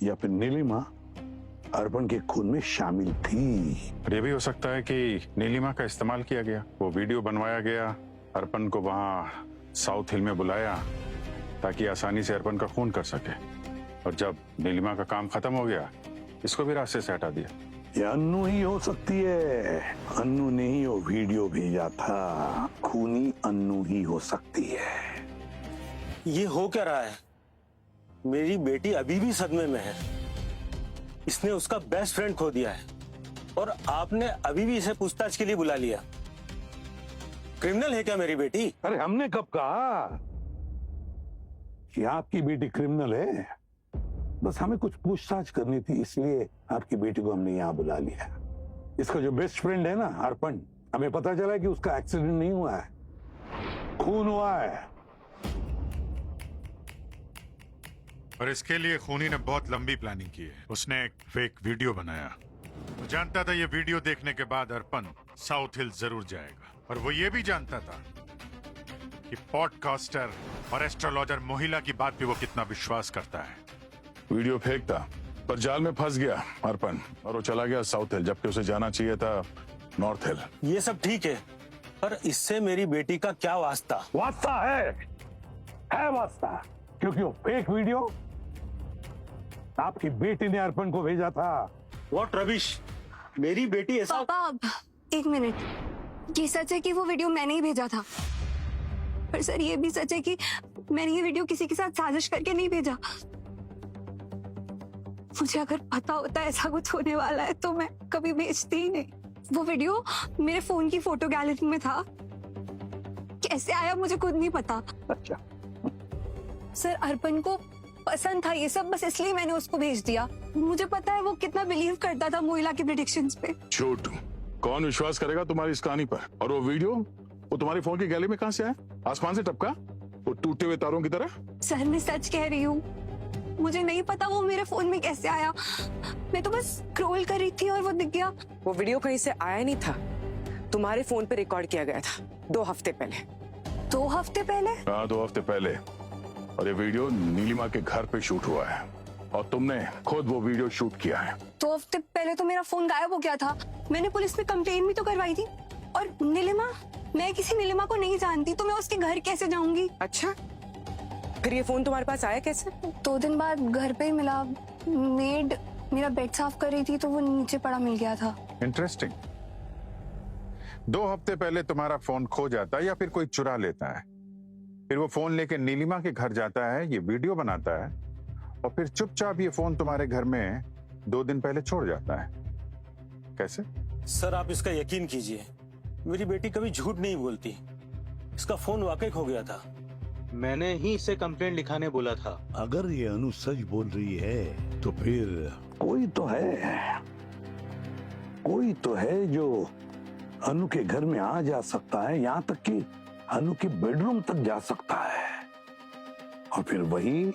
या फिर नीलिमा अर्पण के खून में शामिल थी। ये भी हो सकता है कि नीलिमा का इस्तेमाल किया गया, वो वीडियो बनवाया गया, अर्पण को वहां साउथ हिल में बुलाया ताकि आसानी से अर्पण का खून कर सके, और जब नीलिमा का काम खत्म हो गया इसको भी रास्ते से हटा दिया। ये अन्नू ही हो सकती है, अन्नू ने ही वो वीडियो भेजा था, खूनी अन्नू ही हो सकती है। ये हो क्या रहा है? मेरी बेटी अभी भी सदमे में है। इसने उसका बेस्ट फ्रेंड खो दिया है और आपने अभी भी इसे पूछताछ के लिए बुला लिया। क्रिमिनल है क्या मेरी बेटी? अरे हमने कब कहा कि आपकी बेटी क्रिमिनल है? बस हमें कुछ पूछताछ करनी थी, इसलिए आपकी बेटी को हमने यहाँ बुला लिया। इसका जो बेस्ट फ्रेंड है ना अर्पण, हमें पता चला कि उसका एक्सीडेंट नहीं हुआ है, खून हुआ है। और इसके लिए खूनी ने बहुत लंबी प्लानिंग की है। उसने एक फेक वीडियो बनाया। वो जानता था ये वीडियो देखने के बाद अर्पण साउथ हिल जरूर जाएगा, और वो ये भी जानता था कि पॉडकास्टर और एस्ट्रोलॉजर मोहिला की बात पे वो कितना विश्वास करता है। वीडियो फेक था, पर जाल में फंस गया अर्पण, और वो चला गया साउथ हिल, जबकि उसे जाना चाहिए था नॉर्थ हिल। ये सब ठीक है, पर इससे मेरी बेटी का क्या वास्ता? वास्ता है वास्ता, क्योंकि वो फेक वीडियो आपकी बेटी ने अर्पण को भेजा था। What rubbish! मेरी बेटी ऐसा... पापा एक मिनट, ये सच है कि वो वीडियो मैंने ही भेजा था, पर सर ये भी सच है कि मैंने ये वीडियो किसी के साथ साजिश करके नहीं भेजा। मुझे अगर पता होता ऐसा कुछ होने वाला है तो मैं कभी भेजती ही नहीं। वो वीडियो मेरे फोन की फोटो गैलरी में था, कैसे आया मुझे खुद नहीं पता। अच्छा, सर अर्पण को पसंद था ये सब, बस इसलिए मैंने उसको भेज दिया। मुझे पता है वो कितना बिलीव करता था मोहिला के प्रेडिक्शंस पे। झूठ, कौन विश्वास करेगा तुम्हारी इस कहानी पर? और वो वीडियो वो तुम्हारी फोन की गैलरी में कहां से आया? आसमान से टपका, वो टूटे हुए तारों की तरह? सर मैं सच कह रही हूँ, मुझे नहीं पता वो मेरे फोन में कैसे आया। मैं तो बस स्क्रॉल कर रही थी और वो दिख गया। वो वीडियो कहीं से आया नहीं था, तुम्हारे फोन पे रिकॉर्ड किया गया था 2 हफ्ते पहले। 2 हफ्ते पहले? हाँ, 2 हफ्ते पहले। और ये वीडियो नीलिमा के घर पे शूट हुआ है, और तुमने खुद वो वीडियो शूट किया है। 2 हफ्ते पहले तो मेरा फोन गायब हो गया था, मैंने पुलिस में कंप्लेन भी तो करवाई थी। और नीलिमा, मैं किसी नीलिमा को नहीं जानती, तो मैं उसके घर कैसे जाऊंगी? अच्छा, फिर ये फोन तुम्हारे पास आया कैसे? 2 दिन बाद घर पे ही मिला, मेड मेरा बेड साफ कर रही थी तो वो नीचे पड़ा मिल गया था। इंटरेस्टिंग। 2 हफ्ते पहले तुम्हारा फोन खो जाता है या फिर कोई चुरा लेता है, फिर वो फोन लेके नीलिमा के घर जाता है, ये वीडियो बनाता है, और फिर चुपचाप ये फोन तुम्हारे घर में 2 दिन पहले छोड़ जाता है। कैसे? सर आप इसका यकीन कीजिए, मेरी बेटी कभी झूठ नहीं बोलती। इसका फोन वाकई खो गया था, मैंने ही इसे कंप्लेंट लिखाने बोला था। अगर ये अनु सच बोल रही है तो फिर कोई तो है जो अनु के घर में आ जा सकता है, यहाँ तक कि अनु के बेडरूम तक जा सकता है, और फिर वही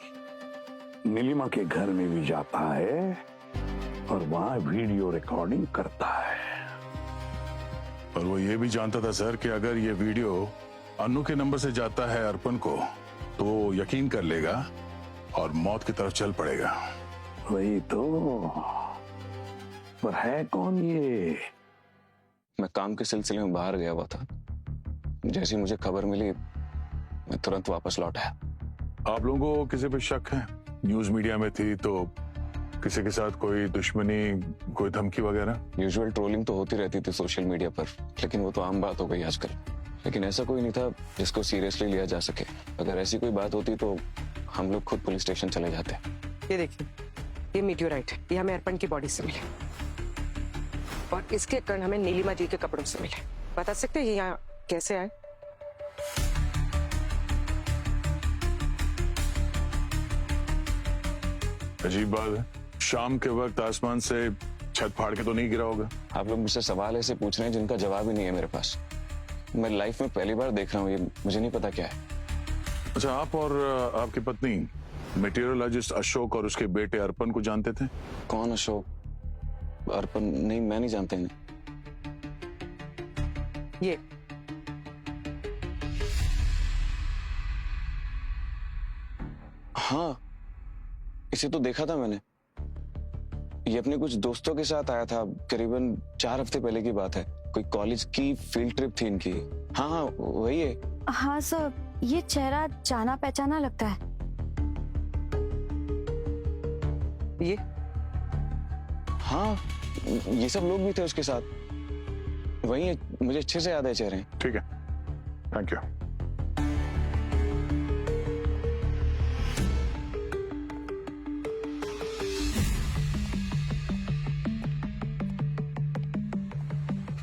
नीलिमा के घर में भी जाता है और वहां वीडियो रिकॉर्डिंग करता है। और वो ये भी जानता था सर कि अगर ये वीडियो अनु के नंबर से जाता है अर्पण को, तो वो यकीन कर लेगा और मौत की तरफ चल पड़ेगा। वही तो, पर है कौन ये? मैं काम के सिलसिले में बाहर गया हुआ था, जैसे मुझे खबर मिली मैं तुरंत वापस लौट आया। आप लोगों को किसी पे शक है? न्यूज मीडिया में थी तो किसी के साथ कोई दुश्मनी, कोई धमकी वगैरह? यूजुअल ट्रोलिंग तो होती रहती थी सोशल मीडिया पर, लेकिन वो तो आम बात हो गई आजकल। लेकिन ऐसा कोई नहीं था जिसको सीरियसली लिया जा सके। अगर ऐसी कोई बात होती तो हम लोग खुद पुलिस स्टेशन चले जाते। ये देखिए, ये मीटियोराइट है, ये हमें अर्पण की बॉडी से मिले, और इसके कण हमें नीलिमा जी के कपड़ों से मिले। बता सकते हैं ये यहाँ कैसे आए? अजीब बात है, शाम के वक्त आसमान से छत फाड़ के तो नहीं गिरा होगा? आप लोग मुझसे सवाल ऐसे पूछ रहे हैं जिनका जवाब ही नहीं है मेरे पास। मैं लाइफ में पहली बार देख रहा हूँ, ये मुझे नहीं पता क्या है। अच्छा, आप और आपकी पत्नी मेटीरियोलॉजिस्ट अशोक और उसके बेटे अर्पण को जानते थे? कौन अशोक? अर्पण? नहीं, मैं नहीं जानते इन्हें। ये हाँ, इसे तो देखा था मैंने। ये अपने कुछ दोस्तों के साथ आया था, करीबन 4 हफ्ते पहले की बात है। कोई कॉलेज की फील्ड ट्रिप थी इनकी। हाँ हाँ वही है। हाँ सर, ये चेहरा जाना पहचाना लगता है। ये हाँ ये सब लोग भी थे उसके साथ। वही है, मुझे अच्छे से याद है चेहरे। ठीक है, थैंक यू।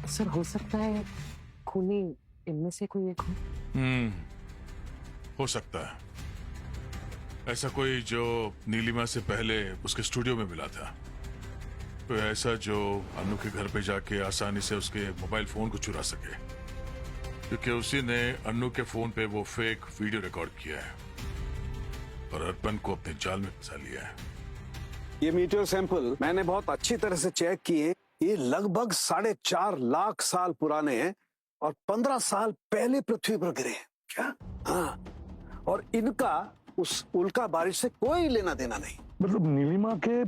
सर हो सकता है खूनी इनमें से कोई एक हो। हो सकता है ऐसा कोई जो नीलिमा से पहले उसके स्टूडियो में मिला था, कोई ऐसा जो अनु के घर पे जाके आसानी से उसके मोबाइल फोन को चुरा सके, क्योंकि उसी ने अनु के फोन पे वो फेक वीडियो रिकॉर्ड किया है और अर्पण को अपने जाल में फंसा लिया है। ये मीटियोर सैंपल मैंने बहुत अच्छी तरह से चेक किए। ये लगभग 4.5 लाख साल पुराने हैं और 15 साल पहले पृथ्वी पर गिरे हैं। क्या? हाँ, और इनका उस उल्का बारिश से कोई लेना देना नहीं। मतलब नीलिमा के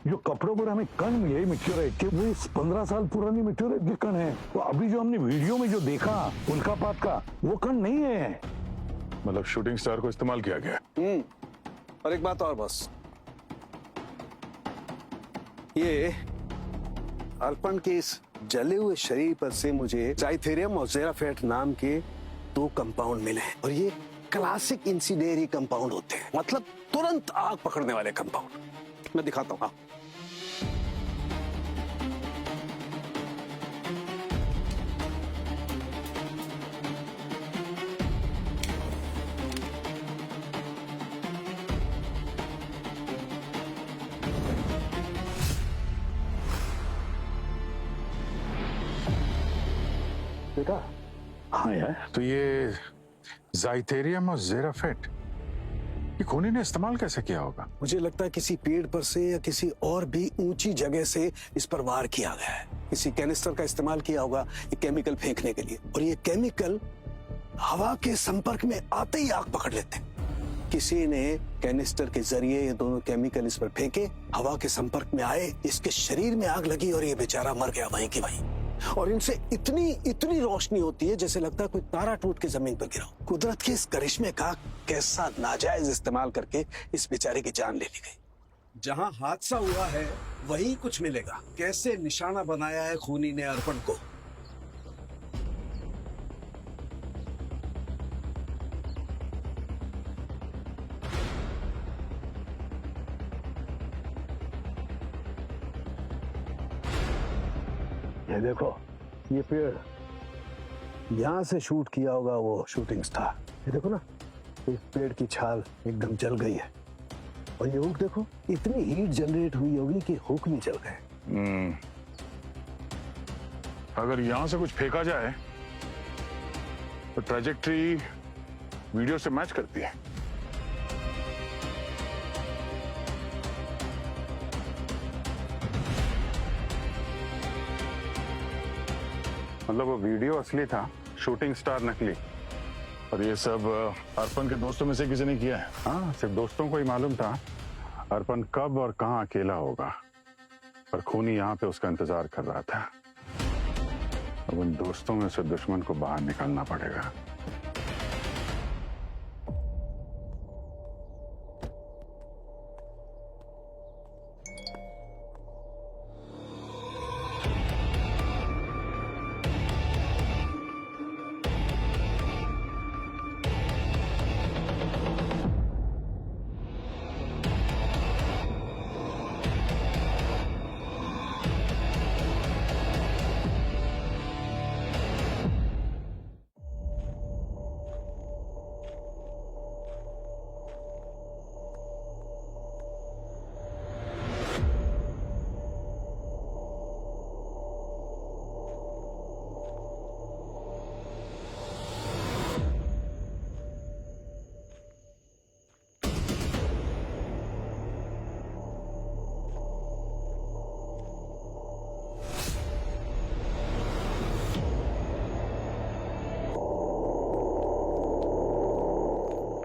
जो कपड़ों पर हमें कण मिले मेटेओराइट के, वो इस 15 साल पुरानी मेटेओराइट के कण है। तो अभी जो हमने वीडियो में जो देखा उल्कापात का, वो कण नहीं है। मतलब शूटिंग स्टार को इस्तेमाल किया गया। और एक बात और बस, ये अर्पण के इस जले हुए शरीर पर से मुझे जाइथेरियम और जेराफेट नाम के 2 कंपाउंड मिले हैं और ये क्लासिक इंसिडेरी कंपाउंड होते हैं, मतलब तुरंत आग पकड़ने वाले कंपाउंड। मैं दिखाता हूं। बेटा हाँ यार, तो ये जाइथेरियम और जेराफेट ये खूनी ने इस्तेमाल कैसे किया होगा? मुझे लगता है किसी पेड़ पर से या किसी और भी ऊंची जगह से इस पर वार किया गया है। किसी कैनिस्टर का इस्तेमाल किया होगा ये केमिकल फेंकने के लिए, और ये केमिकल हवा के संपर्क में आते ही आग पकड़ लेते हैं। किसी ने कैनिस्टर के जरिए ये दोनों केमिकल इस पर फेंके, हवा के संपर्क में आए, इसके शरीर में आग लगी और ये बेचारा मर गया वहीं की वहीं। और इनसे इतनी रोशनी होती है जैसे लगता है कोई तारा टूट के जमीन पर गिरा। कुदरत के इस करिश्मे का कैसा नाजायज इस्तेमाल करके इस बेचारे की जान ले ली गई। जहां हादसा हुआ है वहीं कुछ मिलेगा। कैसे निशाना बनाया है खूनी ने अर्पण को। ये देखो, ये पेड़ यहां से शूट किया होगा वो शूटिंग स्टार। ये देखो ना, इस पेड़ की छाल एकदम जल गई है, और ये हुक देखो, इतनी हीट जनरेट हुई होगी कि हुक भी जल गए। अगर यहां से कुछ फेंका जाए तो ट्रैजेक्टरी वीडियो से मैच करती है। मतलब वो वीडियो असली था, शूटिंग स्टार नकली, और ये सब अर्पण के दोस्तों में से किसी ने किया है। हाँ, सिर्फ दोस्तों को ही मालूम था अर्पण कब और कहाँ अकेला होगा, पर खूनी यहाँ पे उसका इंतजार कर रहा था। अब उन दोस्तों में से दुश्मन को बाहर निकालना पड़ेगा।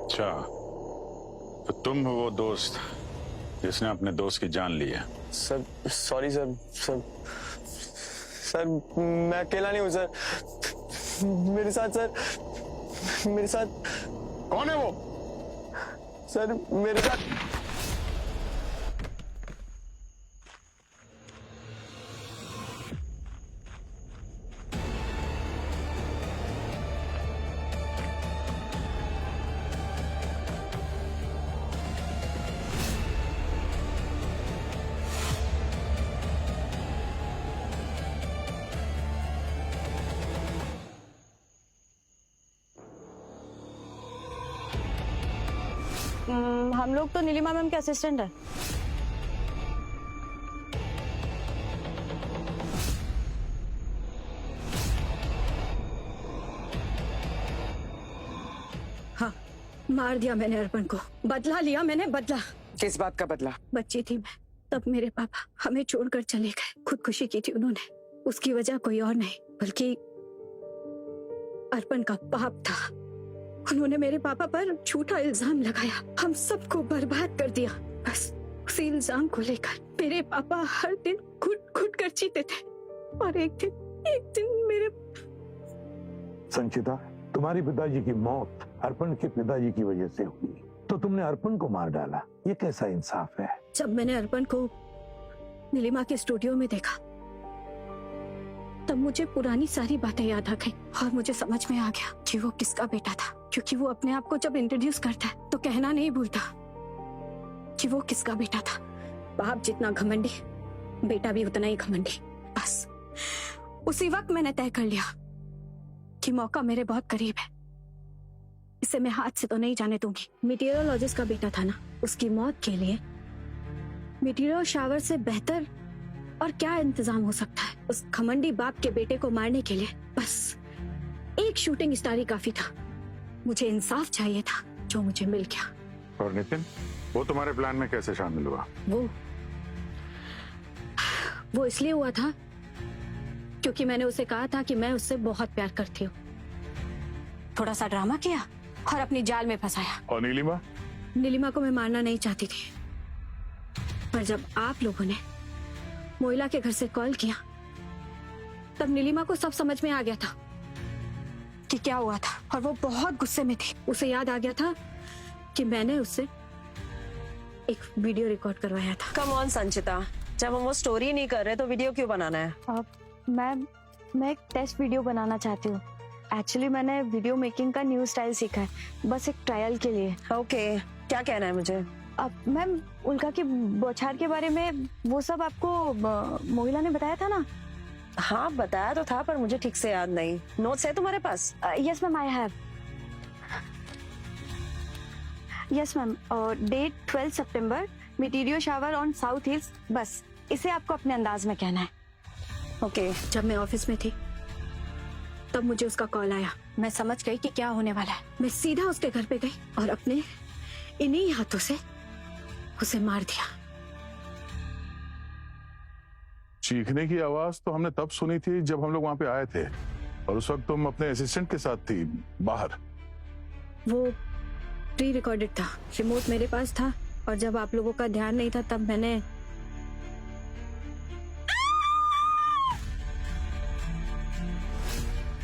अच्छा, तो तुम हो वो दोस्त जिसने अपने दोस्त की जान ली है? Sir sorry sir sir sir मैं अकेला नहीं हूँ सर। मेरे साथ कौन है वो? सर मेरे साथ हम लोग तो नीलिमा मैम के असिस्टेंट है। हाँ, मार दिया मैंने अर्पण को, बदला लिया मैंने, बदला। किस बात का बदला? बच्ची थी मैं तब मेरे पापा हमें छोड़कर चले गए। खुदकुशी की थी उन्होंने, उसकी वजह कोई और नहीं बल्कि अर्पण का पाप था। उन्होंने मेरे पापा पर झूठा इल्जाम लगाया, हम सबको बर्बाद कर दिया। बस उसी इल्जाम को लेकर मेरे पापा हर दिन घुट घुट कर जीते थे। और एक दिन मेरे संचिता, तुम्हारी पिताजी की मौत अर्पण के पिताजी की वजह से हुई, तो तुमने अर्पण को मार डाला। ये कैसा इंसाफ है? जब मैंने अर्पण को नीलिमा के स्टूडियो में देखा तब मुझे पुरानी सारी बातें याद आ गई और मुझे समझ में आ गया कि वो किसका बेटा था। क्योंकि वो अपने आप को जब इंट्रोड्यूस करता है तो कहना नहीं भूलता कि वो किसका बेटा था। बाप जितना घमंडी, बेटा भी उतना ही घमंडी। बस उसी वक्त मैंने तय कर लिया कि मौका मेरे बहुत करीब है, इसे मैं हाथ से तो नहीं जाने दूंगी। मीटियोरोलॉजिस्ट का बेटा था ना, उसकी मौत के लिए मीटियोर शावर से बेहतर और क्या इंतजाम हो सकता है। उस घमंडी बाप के बेटे को मारने के लिए बस एक शूटिंग स्टार ही काफी था। मुझे इंसाफ चाहिए था, जो मुझे मिल गया। और नितिन, वो तुम्हारे प्लान में कैसे शामिल हुआ? वो इसलिए हुआ था क्योंकि मैंने उसे कहा था कि मैं उससे बहुत प्यार करती हूँ। थोड़ा सा ड्रामा किया और अपनी जाल में फंसाया। और नीलिमा? नीलिमा को मैं मारना नहीं चाहती थी, पर जब आप लोगों ने मोइला के घर से कॉल किया तब नीलिमा को सब समझ में आ गया था कि क्या हुआ था और वो बहुत गुस्से में थी। उसे याद आ गया था कि मैंने उससे एक वीडियो रिकॉर्ड करवाया था। कम ऑन संचिता, जब हम वो स्टोरी नहीं कर रहे तो वीडियो क्यों बनाना है? मैं एक टेस्ट वीडियो बनाना चाहती हूँ। एक्चुअली मैंने वीडियो मेकिंग का न्यू स्टाइल सीखा है, बस एक ट्रायल के लिए। ओके, क्या कहना है मुझे? अब मैम, उल्का की बौछार के बारे में वो सब आपको मोहिला ने बताया था ना? हाँ बताया तो था, पर मुझे ठीक से याद नहीं। नोट्स है तुम्हारे पास? Yes ma'am, I have. Yes ma'am, date 12 सितंबर, meteor shower on south hills. बस इसे आपको अपने अंदाज में कहना है। ओके। जब मैं ऑफिस में थी तब मुझे उसका कॉल आया। मैं समझ गई कि क्या होने वाला है। मैं सीधा उसके घर पे गई और अपने इन्हीं हाथों से उसे मार दिया। चीखने की आवाज तो हमने तब सुनी थी जब हम लोग वहां पे आए थे, और उस वक्त तुम अपने असिस्टेंट के साथ थी बाहर। वो प्री रिकॉर्डेड था, रिमोट मेरे पास था, और जब आप लोगों का ध्यान नहीं था तब मैंने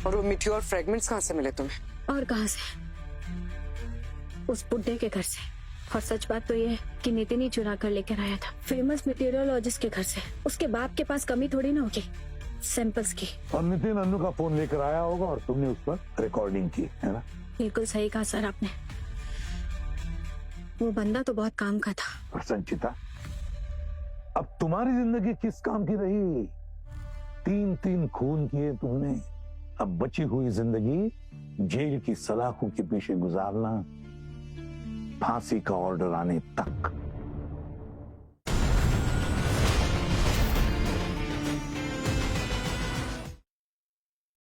और वो मीटियोर फ्रेगमेंट्स कहाँ से मिले तुम्हें? और कहां से? उस बुड्ढे के घर से। और सच बात तो ये है कि नितिन ही चुरा कर लेकर आया था, फेमस मीटियोरोलॉजिस्ट के घर से। उसके बाप के पास कमी थोड़ी ना होगी सैंपल्स की। और नितिन अन्नू का फोन लेकर आया होगा और तुमने उस पर रिकॉर्डिंग की, है ना? बिल्कुल सही कहा सर आपने। वो बंदा तो बहुत काम का था। और संचिता, अब तुम्हारी जिंदगी किस काम की रही? 3 खून किए तुमने। अब बची हुई जिंदगी जेल की सलाखों के पीछे गुजारना, फांसी का ऑर्डर आने तक।